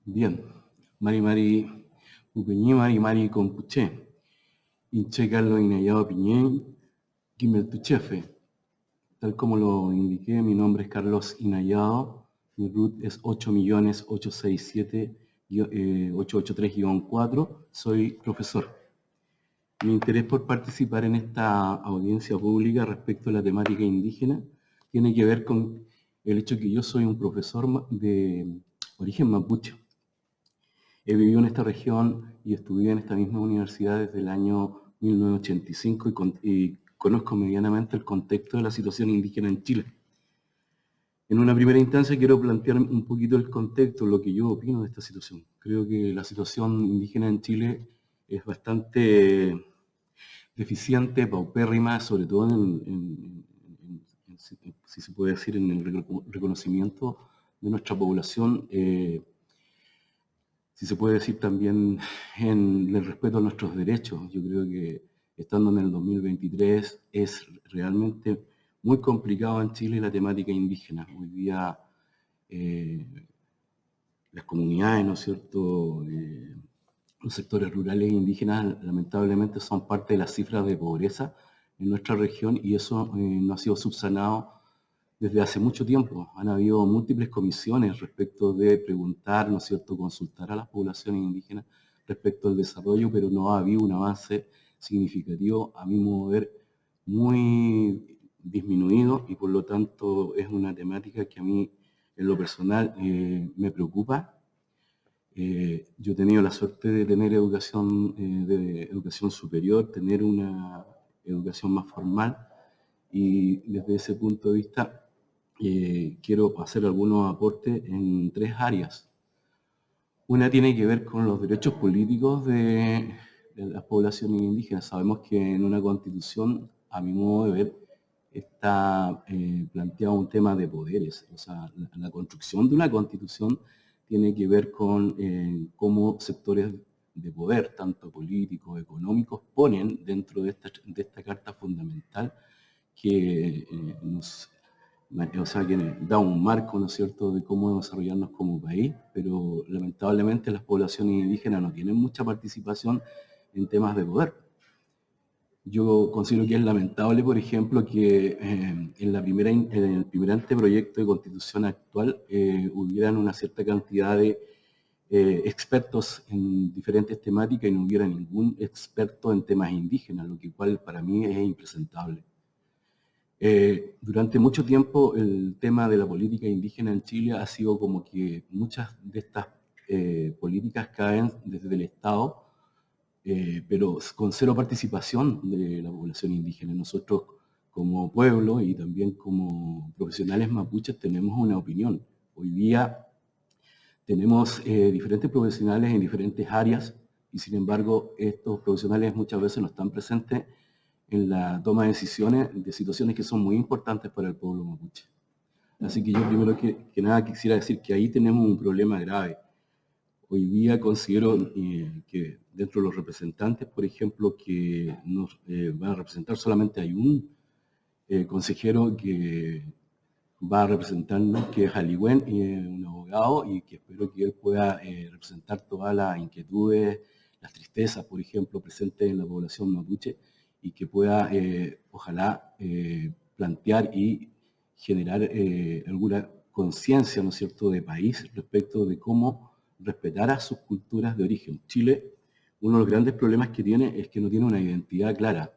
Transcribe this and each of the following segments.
Bien, Mari Mari Upeñé, Mari Mari Compuché, Inche Carlos Inayao Piñé, Gimel Tuchefe. Tal como lo indiqué, mi nombre es Carlos Inayao, mi RUT es 8.867-883-4, soy profesor. Mi interés por participar en esta audiencia pública respecto a la temática indígena tiene que ver con el hecho que yo soy un profesor de origen mapuche. He vivido en esta región y estudié en esta misma universidad desde el año 1985 y conozco medianamente el contexto de la situación indígena en Chile. En una primera instancia quiero plantear un poquito el contexto, lo que yo opino de esta situación. Creo que la situación indígena en Chile es bastante deficiente, paupérrima, sobre todo si se puede decir, en el reconocimiento de nuestra población, si se puede decir también en el respeto a nuestros derechos. Yo creo que estando en el 2023 es realmente muy complicado en Chile la temática indígena. Hoy día las comunidades, ¿no es cierto?, los sectores rurales e indígenas lamentablemente son parte de las cifras de pobreza en nuestra región y eso no ha sido subsanado desde hace mucho tiempo. Han habido múltiples comisiones respecto de preguntar, ¿no es cierto?, consultar a las poblaciones indígenas respecto al desarrollo, pero no ha habido un avance significativo, a mi modo de ver, muy disminuido y por lo tanto es una temática que a mí en lo personal me preocupa. Yo he tenido la suerte de tener educación superior, tener una educación más formal y desde ese punto de vista quiero hacer algunos aportes en tres áreas. Una tiene que ver con los derechos políticos de las poblaciones indígenas. Sabemos que en una constitución, a mi modo de ver, está planteado un tema de poderes. O sea, la construcción de una constitución tiene que ver con cómo sectores de poder, tanto políticos, económicos, ponen dentro de esta carta fundamental que que da un marco, ¿no es cierto?, de cómo desarrollarnos como país, pero lamentablemente las poblaciones indígenas no tienen mucha participación en temas de poder. Yo considero que es lamentable, por ejemplo, que en el primer anteproyecto de constitución actual hubieran una cierta cantidad de expertos en diferentes temáticas y no hubiera ningún experto en temas indígenas, lo que cual para mí es impresentable. Durante mucho tiempo el tema de la política indígena en Chile ha sido como que muchas de estas políticas caen desde el Estado, pero con cero participación de la población indígena. Nosotros como pueblo y también como profesionales mapuches tenemos una opinión. Hoy día tenemos diferentes profesionales en diferentes áreas y sin embargo estos profesionales muchas veces no están presentes en la toma de decisiones de situaciones que son muy importantes para el pueblo mapuche. Así que yo primero que nada quisiera decir que ahí tenemos un problema grave. Hoy día considero que dentro de los representantes, por ejemplo, que nos van a representar, solamente hay un consejero que va a representarnos, que es Aligüen, un abogado, y que espero que él pueda representar todas las inquietudes, las tristezas, por ejemplo, presentes en la población mapuche, y que pueda, ojalá, plantear y generar alguna conciencia, ¿no es cierto?, de país respecto de cómo respetar a sus culturas de origen. Chile, uno de los grandes problemas que tiene es que no tiene una identidad clara.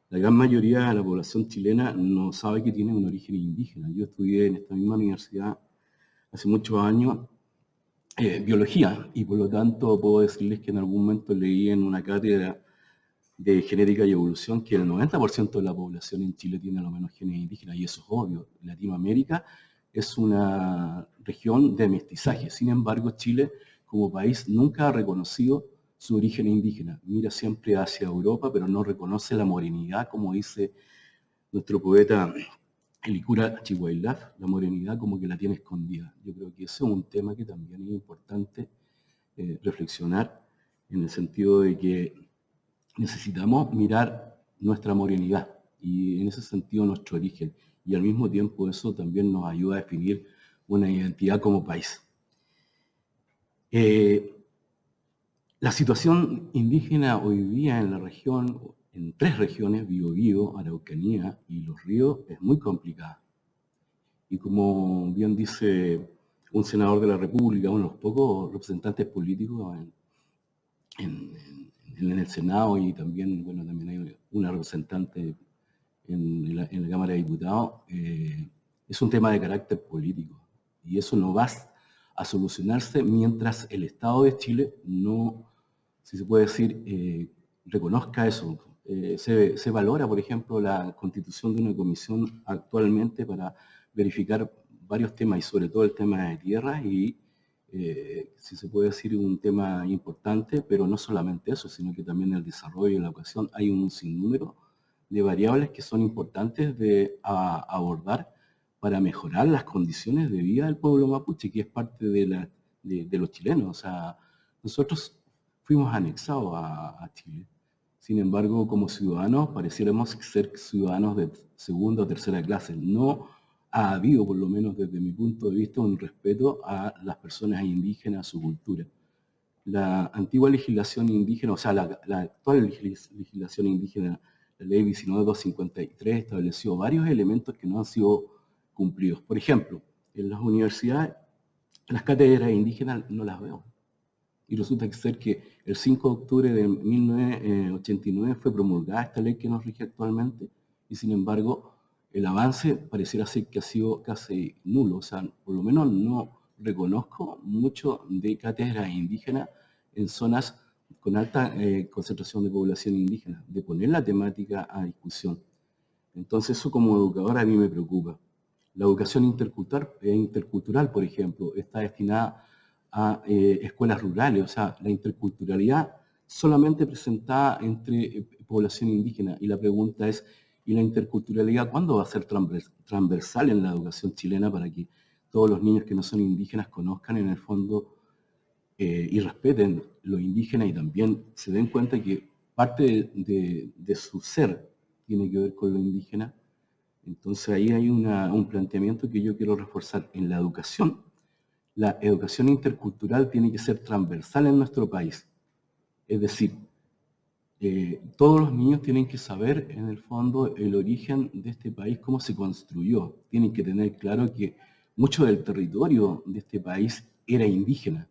La gran mayoría de la población chilena no sabe que tiene un origen indígena. Yo estudié en esta misma universidad hace muchos años biología y por lo tanto puedo decirles que en algún momento leí en una cátedra de genética y evolución que el 90% de la población en Chile tiene a lo menos genes indígenas y eso es obvio. Latinoamérica es una región de mestizaje. Sin embargo, Chile como país nunca ha reconocido su origen indígena. Mira siempre hacia Europa, pero no reconoce la morenidad, como dice nuestro poeta Licura Chihuahilaf, la morenidad como que la tiene escondida. Yo creo que ese es un tema que también es importante reflexionar en el sentido de que necesitamos mirar nuestra morenidad y en ese sentido nuestro origen. Y al mismo tiempo eso también nos ayuda a definir una identidad como país. La situación indígena hoy día en la región, en 3 regiones, Biobío, Araucanía y Los Ríos, es muy complicada. Y como bien dice un senador de la República, uno de los pocos representantes políticos en el Senado, y también, bueno, también hay una representante en la Cámara de Diputados, es un tema de carácter político. Y eso no va a solucionarse mientras el Estado de Chile no, si se puede decir, reconozca eso. Se valora, por ejemplo, la constitución de una comisión actualmente para verificar varios temas, y sobre todo el tema de tierra, y si se puede decir, un tema importante, pero no solamente eso, sino que también el desarrollo y la educación. Hay un sinnúmero de variables que son importantes de abordar para mejorar las condiciones de vida del pueblo mapuche, que es parte de los chilenos. O sea, nosotros fuimos anexados a Chile. Sin embargo, como ciudadanos, pareciéramos ser ciudadanos de segunda o tercera clase. No ha habido, por lo menos desde mi punto de vista, un respeto a las personas indígenas, a su cultura. La antigua legislación indígena, o sea, la actual legislación indígena, la ley 19253, estableció varios elementos que no han sido cumplidos. Por ejemplo, en las universidades, las cátedras indígenas no las veo. Y resulta ser que el 5 de octubre de 1989 fue promulgada esta ley que nos rige actualmente, y sin embargo el avance pareciera ser que ha sido casi nulo. O sea, por lo menos no reconozco mucho de cátedras indígenas en zonas con alta concentración de población indígena, de poner la temática a discusión. Entonces eso, como educador, a mí me preocupa. La educación intercultural, por ejemplo, está destinada a escuelas rurales. O sea, la interculturalidad solamente presentada entre población indígena. Y la pregunta es, ¿y la interculturalidad cuándo va a ser transversal en la educación chilena, para que todos los niños que no son indígenas conozcan en el fondo y respeten lo indígena, y también se den cuenta que parte de su ser tiene que ver con lo indígena? Entonces ahí hay un planteamiento que yo quiero reforzar en la educación. La educación intercultural tiene que ser transversal en nuestro país. Es decir, todos los niños tienen que saber, en el fondo, el origen de este país, cómo se construyó. Tienen que tener claro que mucho del territorio de este país era indígena,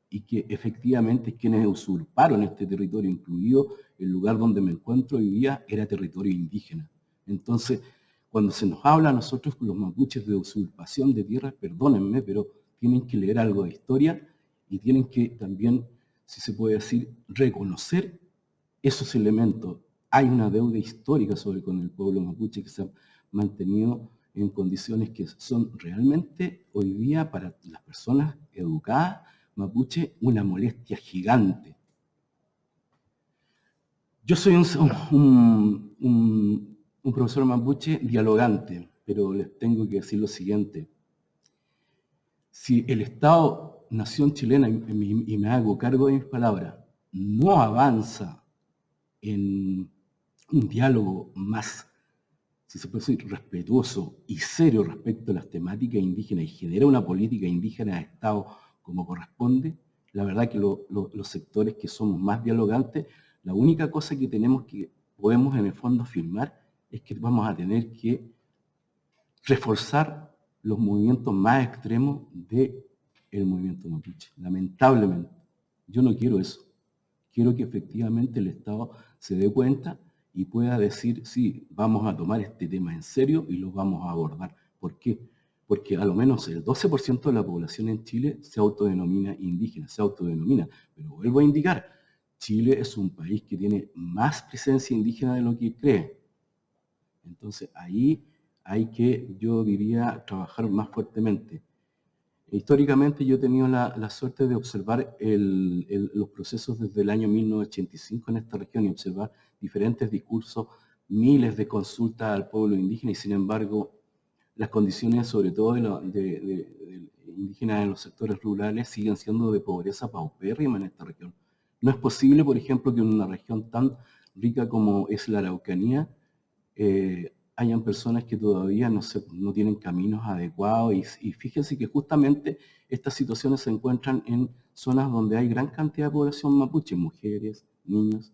y que efectivamente quienes usurparon este territorio, incluido el lugar donde me encuentro hoy día, era territorio indígena. Entonces, cuando se nos habla a nosotros, los mapuches, de usurpación de tierras, perdónenme, pero tienen que leer algo de historia, y tienen que también, si se puede decir, reconocer esos elementos. Hay una deuda histórica con el pueblo mapuche, que se ha mantenido en condiciones que son realmente hoy día, para las personas educadas mapuche, una molestia gigante. Yo soy un profesor mapuche dialogante, pero les tengo que decir lo siguiente. Si el Estado-nación chilena, y me hago cargo de mis palabras, no avanza en un diálogo más, si se puede decir, respetuoso y serio respecto a las temáticas indígenas, y genera una política indígena de Estado como corresponde, la verdad que los sectores que somos más dialogantes, la única cosa que podemos en el fondo afirmar, es que vamos a tener que reforzar los movimientos más extremos del movimiento mapuche. Lamentablemente, yo no quiero eso. Quiero que efectivamente el Estado se dé cuenta y pueda decir, sí, vamos a tomar este tema en serio y lo vamos a abordar. ¿Por qué? Porque a lo menos el 12% de la población en Chile se autodenomina indígena, pero vuelvo a indicar, Chile es un país que tiene más presencia indígena de lo que cree. Entonces ahí hay que, yo diría, trabajar más fuertemente. Históricamente yo he tenido la suerte de observar los procesos desde el año 1985 en esta región, y observar diferentes discursos, miles de consultas al pueblo indígena, y sin embargo las condiciones, sobre todo de indígenas en los sectores rurales, siguen siendo de pobreza paupérrima en esta región. No es posible, por ejemplo, que en una región tan rica como es la Araucanía, hayan personas que todavía no tienen caminos adecuados y fíjense que justamente estas situaciones se encuentran en zonas donde hay gran cantidad de población mapuche, mujeres, niños.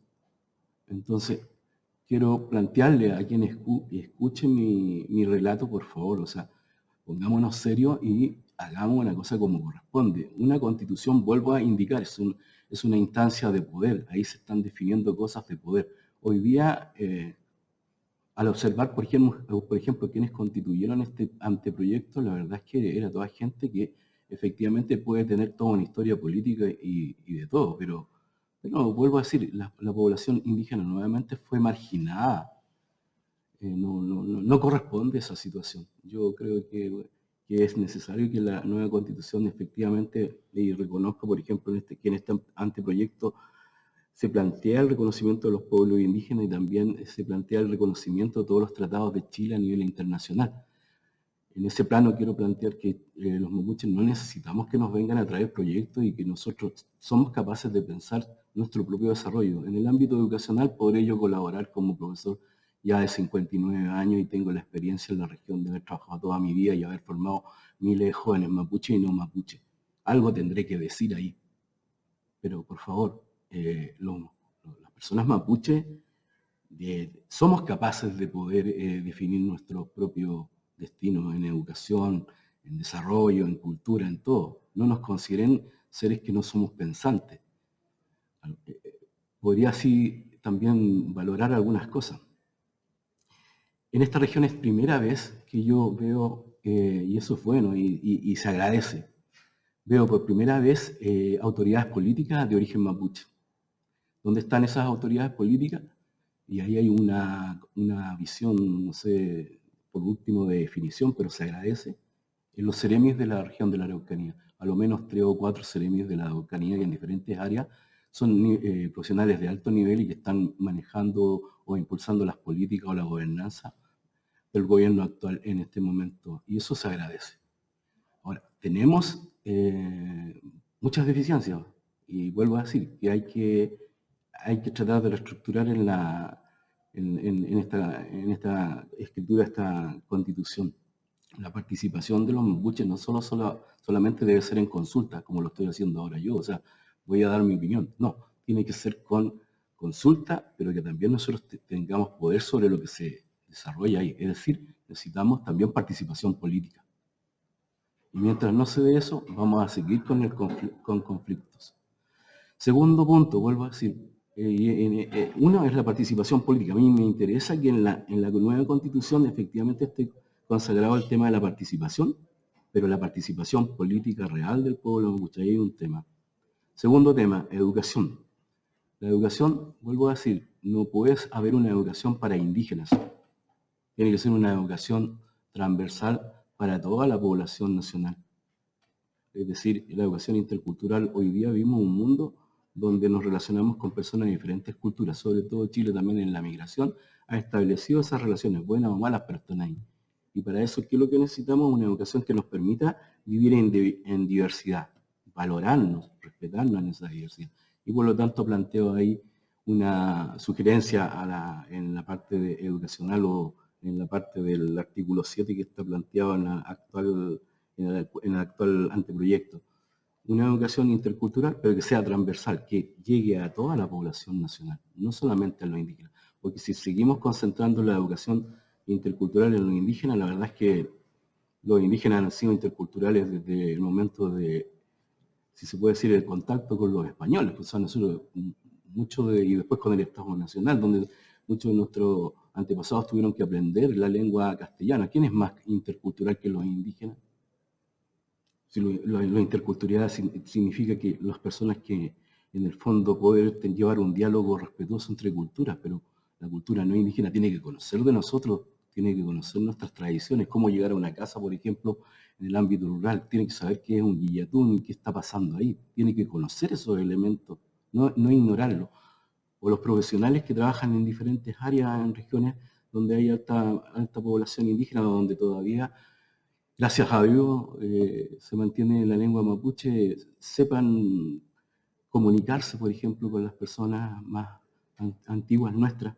Entonces, quiero plantearle a quien escuche mi relato, por favor, o sea, pongámonos serios y hagamos una cosa como corresponde. Una constitución, vuelvo a indicar, es una instancia de poder, ahí se están definiendo cosas de poder. Hoy día, al observar, por ejemplo, quienes constituyeron este anteproyecto, la verdad es que era toda gente que efectivamente puede tener toda una historia política y de todo, pero vuelvo a decir, la población indígena nuevamente fue marginada. No corresponde esa situación. Yo creo que es necesario que la nueva constitución efectivamente, y reconozco, por ejemplo, que en este anteproyecto se plantea el reconocimiento de los pueblos indígenas y también se plantea el reconocimiento de todos los tratados de Chile a nivel internacional. En ese plano quiero plantear que los mapuches no necesitamos que nos vengan a traer proyectos y que nosotros somos capaces de pensar nuestro propio desarrollo. En el ámbito educacional podré yo colaborar como profesor ya de 59 años y tengo la experiencia en la región de haber trabajado toda mi vida y haber formado miles de jóvenes mapuches y no mapuches. Algo tendré que decir ahí. Pero por favor, las personas mapuches somos capaces de poder definir nuestro propio destino en educación, en desarrollo, en cultura, en todo. No nos consideren seres que no somos pensantes. Podría así también valorar algunas cosas. En esta región es primera vez que yo veo, y eso es bueno y se agradece, veo por primera vez autoridades políticas de origen mapuche. ¿Dónde están esas autoridades políticas? Y ahí hay una visión, no sé, por último de definición, pero se agradece, en los seremis de la región de la Araucanía. A lo menos 3 o 4 seremis de la Araucanía que en diferentes áreas son profesionales de alto nivel y que están manejando o impulsando las políticas o la gobernanza del gobierno actual en este momento. Y eso se agradece. Ahora, tenemos muchas deficiencias y vuelvo a decir que hay que tratar de reestructurar en esta escritura, esta constitución. La participación de los mapuches no solamente debe ser en consulta, como lo estoy haciendo ahora yo, o sea, voy a dar mi opinión. No, tiene que ser con consulta, pero que también nosotros tengamos poder sobre lo que se desarrolla ahí. Es decir, necesitamos también participación política. Y mientras no se dé eso, vamos a seguir con conflictos. Segundo punto, vuelvo a decir, uno es la participación política. A mí me interesa que en la nueva constitución efectivamente esté consagrado el tema de la participación, pero la participación política real del pueblo mapuche, ahí hay un tema. Segundo tema, educación. La educación, vuelvo a decir, no puede haber una educación para indígenas. Tiene que ser una educación transversal para toda la población nacional. Es decir, la educación intercultural, hoy día vivimos un mundo donde nos relacionamos con personas de diferentes culturas, sobre todo Chile también en la migración, ha establecido esas relaciones, buenas o malas, pero están ahí. Y para eso, ¿qué es lo que necesitamos? Una educación que nos permita vivir en diversidad, valorarnos, respetarnos en esa diversidad. Y por lo tanto planteo ahí una sugerencia en la parte educacional o en la parte del artículo 7 que está planteado en el actual anteproyecto. Una educación intercultural, pero que sea transversal, que llegue a toda la población nacional, no solamente a los indígenas. Porque si seguimos concentrando la educación intercultural en los indígenas, la verdad es que los indígenas han sido interculturales desde el momento de, si se puede decir, el contacto con los españoles, pues son nosotros, y después con el Estado Nacional, donde muchos de nuestros antepasados tuvieron que aprender la lengua castellana. ¿Quién es más intercultural que los indígenas? Si lo intercultural significa que las personas que en el fondo pueden llevar un diálogo respetuoso entre culturas, pero la cultura no indígena tiene que conocer de nosotros, tiene que conocer nuestras tradiciones, cómo llegar a una casa, por ejemplo, en el ámbito rural, tiene que saber qué es un guillatún y qué está pasando ahí, tiene que conocer esos elementos, no ignorarlos. O los profesionales que trabajan en diferentes áreas, en regiones donde hay alta población indígena, donde todavía gracias a Dios se mantiene la lengua mapuche, sepan comunicarse, por ejemplo, con las personas más antiguas nuestras,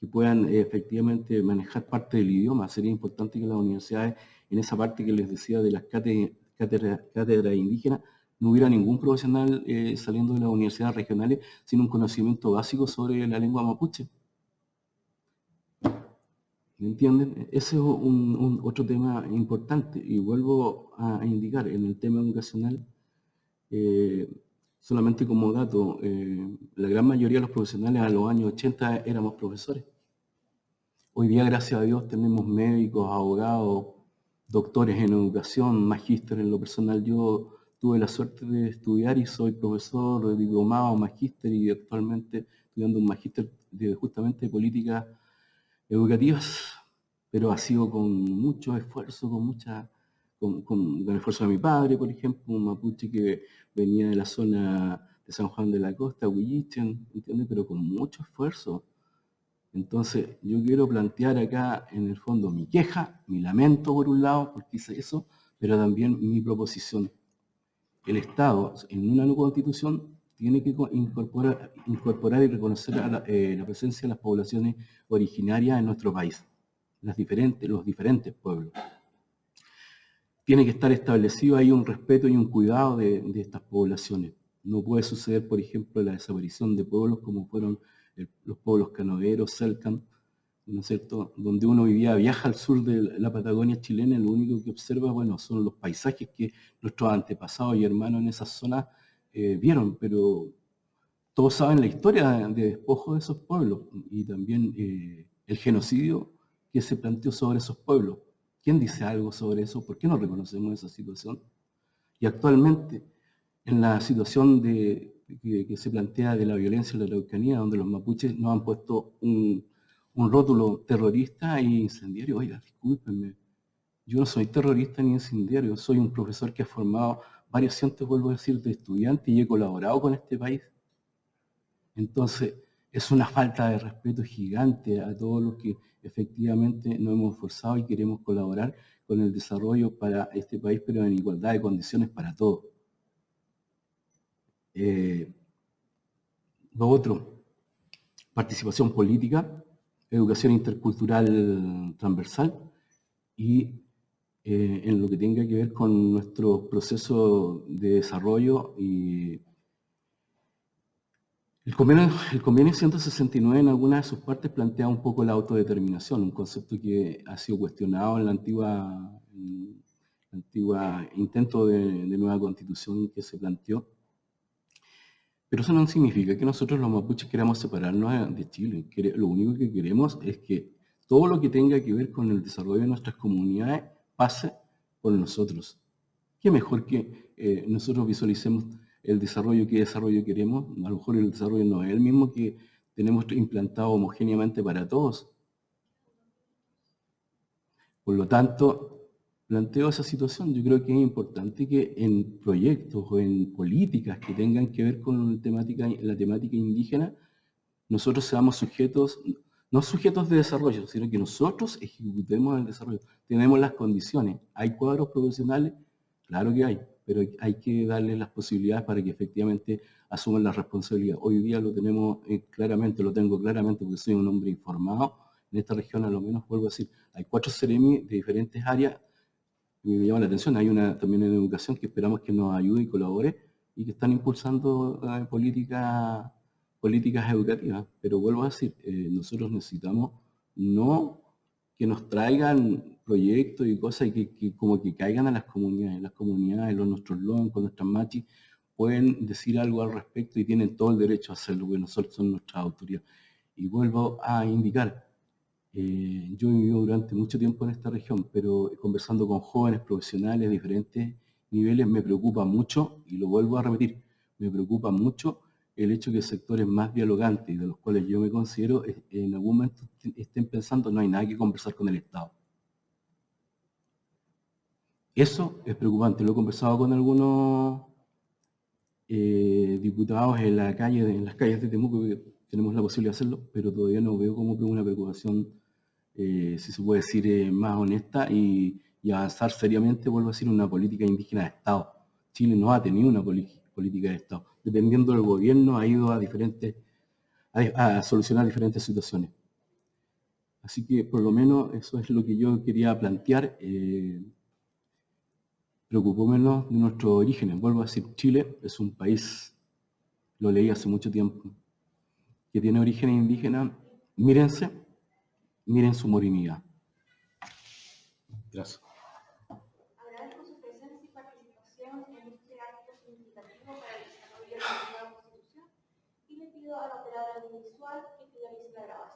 que puedan efectivamente manejar parte del idioma. Sería importante que las universidades, en esa parte que les decía de las cátedras indígenas, no hubiera ningún profesional saliendo de las universidades regionales sin un conocimiento básico sobre la lengua mapuche. ¿Me entienden? Ese es otro tema importante. Y vuelvo a indicar, en el tema educacional, solamente como dato, la gran mayoría de los profesionales a los años 80 éramos profesores. Hoy día, gracias a Dios, tenemos médicos, abogados, doctores en educación, magíster en lo personal. Yo tuve la suerte de estudiar y soy profesor diplomado, magíster y actualmente estudiando un magíster justamente de políticas educativas, pero ha sido con mucho esfuerzo, con el esfuerzo de mi padre, por ejemplo, un mapuche que venía de la zona de San Juan de la Costa, Huillichen, ¿entiendes? Pero con mucho esfuerzo. Entonces, yo quiero plantear acá, en el fondo, mi queja, mi lamento por un lado, porque hice eso, pero también mi proposición. El Estado, en una nueva constitución, tiene que incorporar y reconocer la presencia de las poblaciones originarias en nuestro país, los diferentes pueblos. Tiene que estar establecido ahí un respeto y un cuidado de estas poblaciones. No puede suceder, por ejemplo, la desaparición de pueblos como fueron los pueblos canoeros, Selknam, ¿no es cierto? Donde uno hoy día viaja al sur de la Patagonia chilena, lo único que observa, bueno, son los paisajes que nuestros antepasados y hermanos en esa zona vieron, pero todos saben la historia de despojo de esos pueblos y también el genocidio que se planteó sobre esos pueblos. ¿Quién dice algo sobre eso? ¿Por qué no reconocemos esa situación? Y actualmente, en la situación que se plantea de la violencia en la Araucanía, donde los mapuches nos han puesto un rótulo terrorista e incendiario. Oiga, discúlpenme, yo no soy terrorista ni incendiario, soy un profesor que ha formado varios cientos, vuelvo a decir, de estudiantes y he colaborado con este país. Entonces, es una falta de respeto gigante a todos los que efectivamente nos hemos esforzado y queremos colaborar con el desarrollo para este país, pero en igualdad de condiciones para todos. Lo otro, participación política, educación intercultural transversal y en lo que tenga que ver con nuestro proceso de desarrollo. Y el convenio 169 en algunas de sus partes plantea un poco la autodeterminación, un concepto que ha sido cuestionado en la antigua intento de nueva constitución que se planteó. Pero eso no significa que nosotros los mapuches queramos separarnos de Chile. Lo único que queremos es que todo lo que tenga que ver con el desarrollo de nuestras comunidades pase por nosotros. ¿Qué mejor que nosotros visualicemos el desarrollo, qué desarrollo queremos? A lo mejor el desarrollo no es el mismo que tenemos implantado homogéneamente para todos. Por lo tanto, planteo esa situación. Yo creo que es importante que en proyectos o en políticas que tengan que ver con la temática indígena, nosotros seamos sujetos, no sujetos de desarrollo, sino que nosotros ejecutemos el desarrollo. Tenemos las condiciones. ¿Hay cuadros profesionales? Claro que hay, pero hay que darles las posibilidades para que efectivamente asuman la responsabilidad. Hoy día lo tenemos claramente, lo tengo claramente porque soy un hombre informado. En esta región, a lo menos, vuelvo a decir, hay 4 Ceremi de diferentes áreas y me llama la atención. Hay una también en educación que esperamos que nos ayude y colabore y que están impulsando políticas educativas. Pero vuelvo a decir, nosotros necesitamos no que nos traigan proyectos y cosas que como que caigan a las comunidades. Las comunidades, nuestros loncos, nuestras machis, pueden decir algo al respecto y tienen todo el derecho a hacerlo, porque nosotros somos nuestra autoridad. Y vuelvo a indicar, yo he vivido durante mucho tiempo en esta región, pero conversando con jóvenes profesionales de diferentes niveles, me preocupa mucho, y lo vuelvo a repetir, me preocupa mucho el hecho que sectores más dialogantes, y de los cuales yo me considero, en algún momento estén pensando no hay nada que conversar con el Estado. Eso es preocupante. Lo he conversado con algunos diputados en las calles de Temuco, que tenemos la posibilidad de hacerlo, pero todavía no veo como que una preocupación, si se puede decir, más honesta y avanzar seriamente, vuelvo a decir, una política indígena de Estado. Chile no ha tenido una política de Estado. Dependiendo del gobierno, ha ido a solucionar diferentes situaciones. Así que por lo menos eso es lo que yo quería plantear. Preocupémonos de nuestros orígenes. Vuelvo a decir, Chile es un país, lo leí hace mucho tiempo, que tiene orígenes indígenas. Mírense, miren su morinidad. Gracias. Agradezco su presencia y participación en este acto significativo para el desarrollo de la nueva Constitución y le pido a la operadora audiovisual que finalice la grabación.